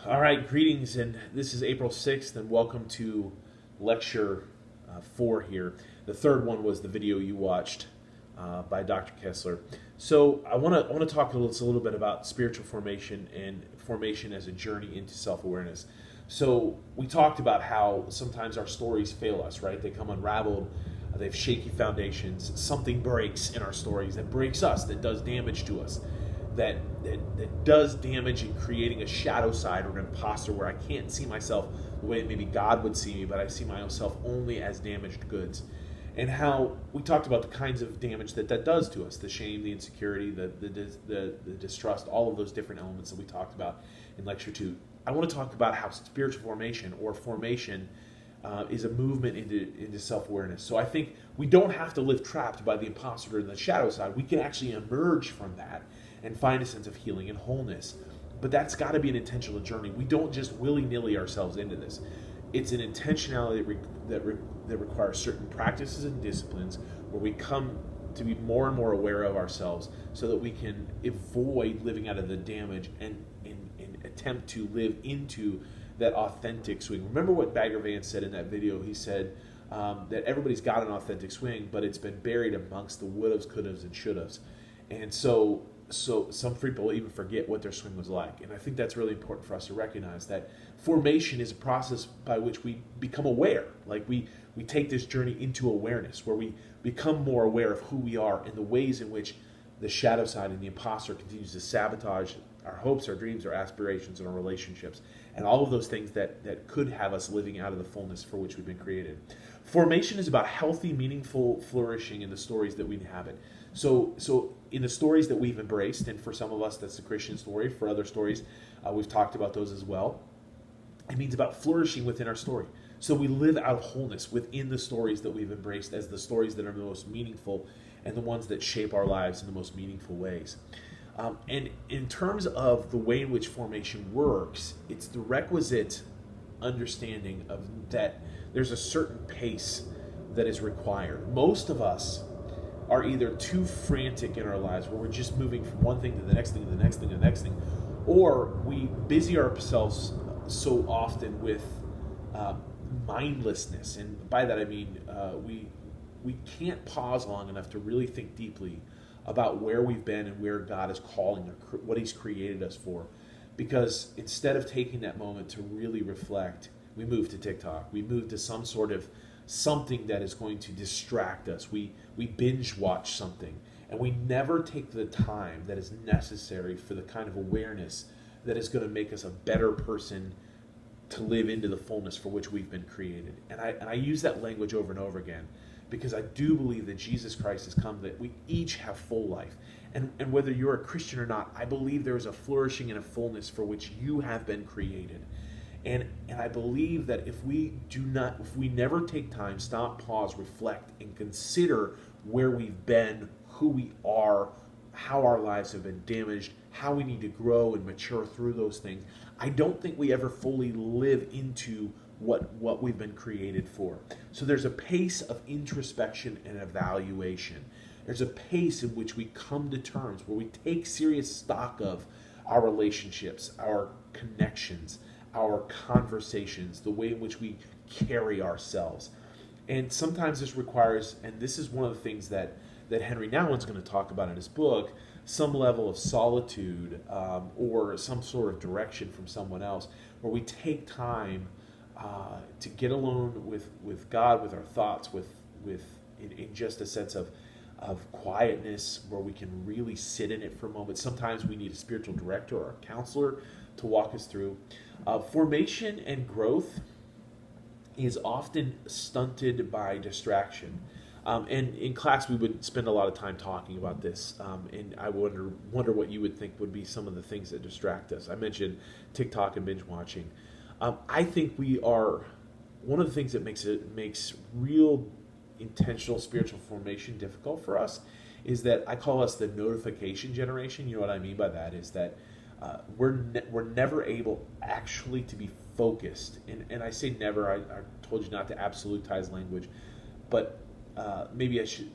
All right, greetings, and this is April 6th, and welcome to lecture 4 here. The third one was the video you watched by Dr. Kessler. So I want to talk a little bit about spiritual formation and formation as a journey into self-awareness. So we talked about how sometimes our stories fail us, right? They come unraveled, they have shaky foundations, something breaks in our stories that breaks us, that does damage to us. That does damage in creating a shadow side or an imposter where I can't see myself the way maybe God would see me, but I see myself only as damaged goods. And how we talked about the kinds of damage that does to us, the shame, the insecurity, the distrust, all of those different elements that we talked about in Lecture 2. I want to talk about how spiritual formation or formation is a movement into self-awareness. So I think we don't have to live trapped by the imposter and the shadow side. We can actually emerge from that and find a sense of healing and wholeness. But that's got to be an intentional journey. We don't just willy-nilly ourselves into this. It's an intentionality that requires certain practices and disciplines where we come to be more and more aware of ourselves so that we can avoid living out of the damage and attempt to live into that authentic swing. Remember what Bagger Vance said in that video? He said that everybody's got an authentic swing, but it's been buried amongst the would'ves, could'ves, and should'ves. And so some people even forget what their swing was like. And I think that's really important for us to recognize that formation is a process by which we become aware. Like we take this journey into awareness where we become more aware of who we are and the ways in which the shadow side and the imposter continues to sabotage our hopes, our dreams, our aspirations, and our relationships, and all of those things that could have us living out of the fullness for which we've been created. Formation is about healthy, meaningful flourishing in the stories that we inhabit. So in the stories that we've embraced, and for some of us that's the Christian story, for other stories we've talked about those as well, it means about flourishing within our story. So we live out wholeness within the stories that we've embraced as the stories that are the most meaningful and the ones that shape our lives in the most meaningful ways. And in terms of the way in which formation works, it's the requisite understanding of that there's a certain pace that is required. Most of us are either too frantic in our lives where we're just moving from one thing to the next thing to the next thing to the next thing, or we busy ourselves so often with mindlessness. And by that I mean we can't pause long enough to really think deeply about where we've been and where God is calling, or what He's created us for. Because instead of taking that moment to really reflect, we move to TikTok. We move to some sort of something that is going to distract us. We binge watch something, and we never take the time that is necessary for the kind of awareness that is going to make us a better person to live into the fullness for which we've been created. And I use that language over and over again because I do believe that Jesus Christ has come that we each have full life. And whether you're a Christian or not, I believe there is a flourishing and a fullness for which you have been created. And I believe that if we never take time, stop, pause, reflect, and consider where we've been, who we are, how our lives have been damaged, how we need to grow and mature through those things, I don't think we ever fully live into what we've been created for. So there's a pace of introspection and evaluation. There's a pace in which we come to terms, where we take serious stock of our relationships, our connections, our conversations, the way in which we carry ourselves. And sometimes this requires, and this is one of the things that Henry Nouwen's going to talk about in his book, some level of solitude or some sort of direction from someone else, where we take time to get alone with God, with our thoughts, in just a sense of quietness, where we can really sit in it for a moment. Sometimes we need a spiritual director or a counselor to walk us through. Formation and growth is often stunted by distraction. And in class, we would spend a lot of time talking about this, and I wonder what you would think would be some of the things that distract us. I mentioned TikTok and binge watching. I think one of the things that makes real intentional spiritual formation difficult for us is that I call us the notification generation. You know what I mean by that is that we're never able actually to be focused. And I say never. I told you not to absolutize language, but maybe I should.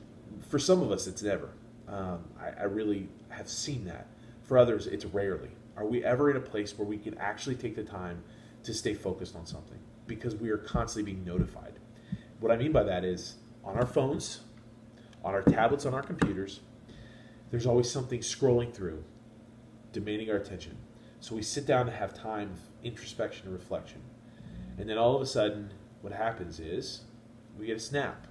For some of us, it's never. I really have seen that. For others, it's rarely. Are we ever in a place where we can actually take the time to stay focused on something? Because we are constantly being notified. What I mean by that is on our phones, on our tablets, on our computers, there's always something scrolling through, demanding our attention. So we sit down to have time of introspection and reflection. And then all of a sudden, what happens is we get a snap,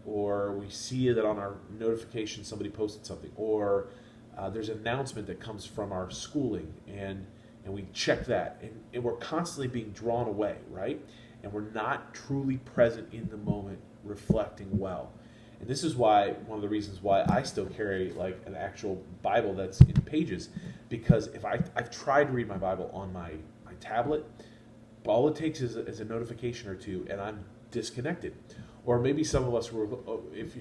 or we see that on our notification somebody posted something, or there's an announcement that comes from our schooling, and we check that, and we're constantly being drawn away, right? And we're not truly present in the moment, reflecting well. And this is why, one of the reasons why I still carry like an actual Bible that's in pages, because if I've tried to read my Bible on my tablet, all it takes is a notification or two, and I'm disconnected. Or maybe some of us were, if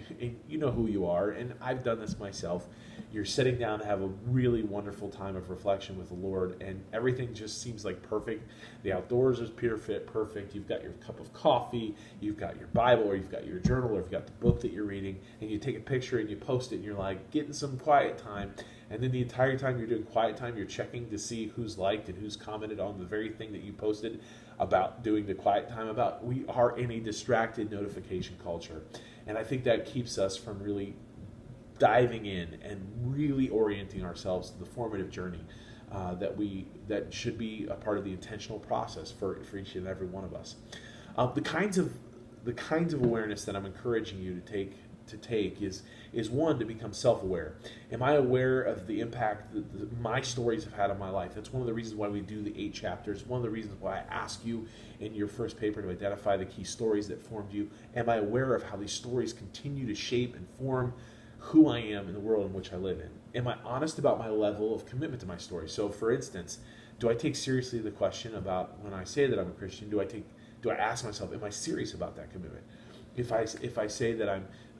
you know who you are, and I've done this myself, you're sitting down to have a really wonderful time of reflection with the Lord, and everything just seems like perfect. The outdoors is perfect. You've got your cup of coffee, you've got your Bible, or you've got your journal, or you've got the book that you're reading, and you take a picture and you post it, and you're like, getting some quiet time. And then the entire time you're doing quiet time, you're checking to see who's liked and who's commented on the very thing that you posted about doing the quiet time about. We are in a distracted notification culture. And I think that keeps us from really diving in and really orienting ourselves to the formative journey that should be a part of the intentional process for each and every one of us. The kinds of awareness that I'm encouraging you to take is one, to become self-aware. Am I aware of the impact that my stories have had on my life? That's one of the reasons why we do the 8 chapters. One of the reasons why I ask you in your first paper to identify the key stories that formed you. Am I aware of how these stories continue to shape and form who I am in the world in which I live in? Am I honest about my level of commitment to my story? So, for instance, do I take seriously the question about when I say that I'm a Christian? Do I ask myself, am I serious about that commitment? If I say that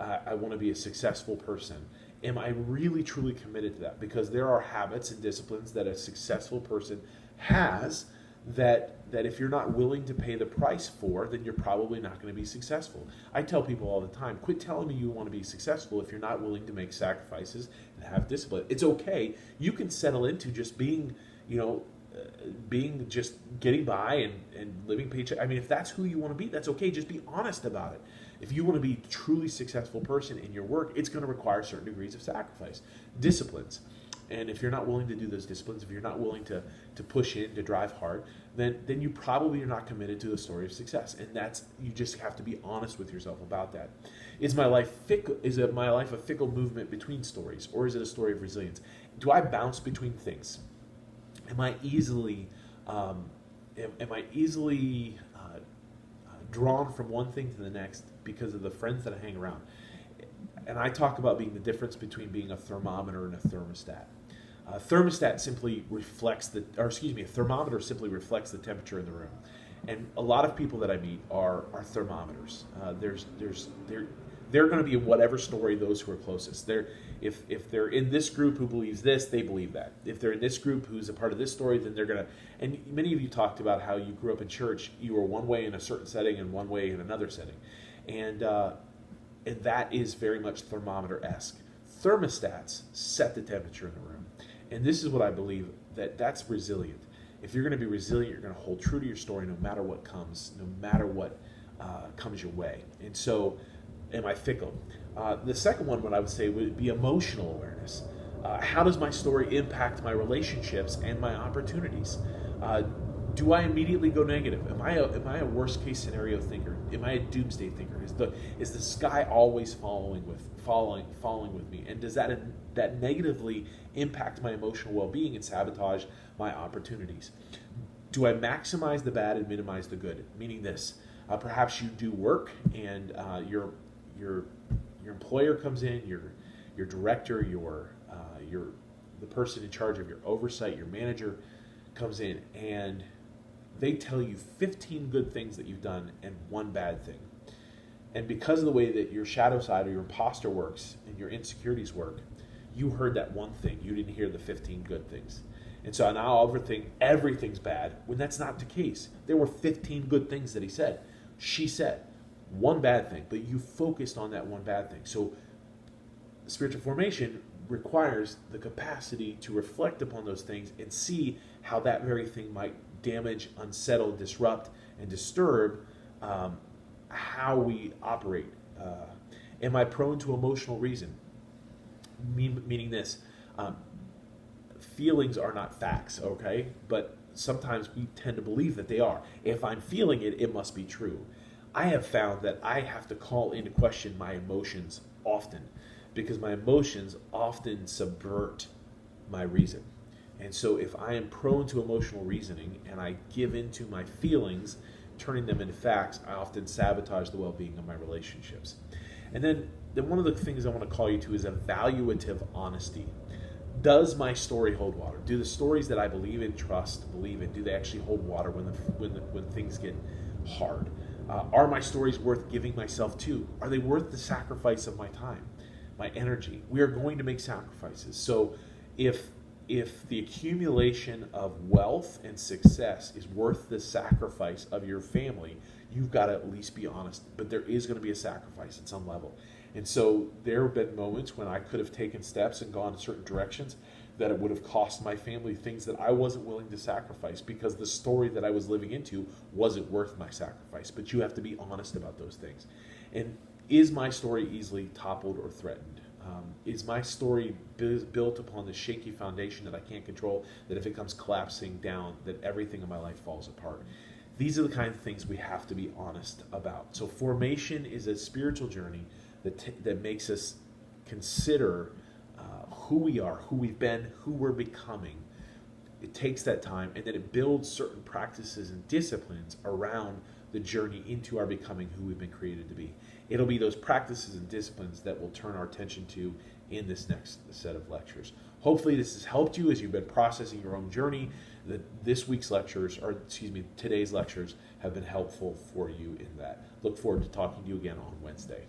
I want to be a successful person, am I really truly committed to that? Because there are habits and disciplines that a successful person has that if you're not willing to pay the price for, then you're probably not going to be successful. I tell people all the time, quit telling me you want to be successful if you're not willing to make sacrifices and have discipline. It's okay. You can settle into just being just getting by and living paycheck. I mean, if that's who you want to be, that's okay. Just be honest about it. If you want to be a truly successful person in your work, it's going to require certain degrees of sacrifice, disciplines. And if you're not willing to do those disciplines, if you're not willing to push in, to drive hard, then you probably are not committed to the story of success. And you just have to be honest with yourself about that. Is my life fickle? Is my life a fickle movement between stories, or is it a story of resilience? Do I bounce between things? Am I easily drawn from one thing to the next because of the friends that I hang around? And I talk about being the difference between being a thermometer and a thermostat. A thermometer simply reflects the temperature in the room. And a lot of people that I meet are thermometers. They're going to be in whatever story those who are closest. If they're in this group who believes this, they believe that. If they're in this group who's a part of this story, then they're going to. And many of you talked about how you grew up in church. You were one way in a certain setting and one way in another setting, and that is very much thermometer-esque. Thermostats set the temperature in the room, and this is what I believe, that's resilient. If you're going to be resilient, you're going to hold true to your story no matter what comes, no matter what comes your way. And so, am I fickle? The second one, what I would say, would be emotional awareness. How does my story impact my relationships and my opportunities? Do I immediately go negative? Am I a worst case scenario thinker? Am I a doomsday thinker? Is the sky always falling with me? And does that negatively impact my emotional well-being and sabotage my opportunities? Do I maximize the bad and minimize the good? Meaning this: perhaps you do work and your employer comes in, your director, the person in charge of your oversight, your manager comes in, and they tell you 15 good things that you've done and one bad thing. And because of the way that your shadow side or your imposter works and your insecurities work, you heard that one thing. You didn't hear the 15 good things. And so now I'll overthink everything's bad when that's not the case. There were 15 good things that she said. One bad thing, but you focused on that one bad thing. So spiritual formation requires the capacity to reflect upon those things and see how that very thing might damage, unsettle, disrupt, and disturb how we operate. Am I prone to emotional reason? Meaning this, feelings are not facts, okay? But sometimes we tend to believe that they are. If I'm feeling it, it must be true. I have found that I have to call into question my emotions often, because my emotions often subvert my reason. And so if I am prone to emotional reasoning and I give in to my feelings, turning them into facts, I often sabotage the well-being of my relationships. And then one of the things I want to call you to is evaluative honesty. Does my story hold water? Do the stories that I believe in, trust, believe in, do they actually hold water when things get hard? Are my stories worth giving myself to? Are they worth the sacrifice of my time, my energy? We are going to make sacrifices. So if the accumulation of wealth and success is worth the sacrifice of your family, you've got to at least be honest. But there is going to be a sacrifice at some level. And so there have been moments when I could have taken steps and gone in certain directions that it would have cost my family things that I wasn't willing to sacrifice because the story that I was living into wasn't worth my sacrifice. But you have to be honest about those things. And is my story easily toppled or threatened? Is my story built upon the shaky foundation that I can't control, that if it comes collapsing down, that everything in my life falls apart? These are the kind of things we have to be honest about. So formation is a spiritual journey that makes us consider who we are, who we've been, who we're becoming. It takes that time, and then it builds certain practices and disciplines around the journey into our becoming who we've been created to be. It'll be those practices and disciplines that we'll turn our attention to in this next set of lectures. Hopefully this has helped you as you've been processing your own journey. Today's lectures have been helpful for you in that. Look forward to talking to you again on Wednesday.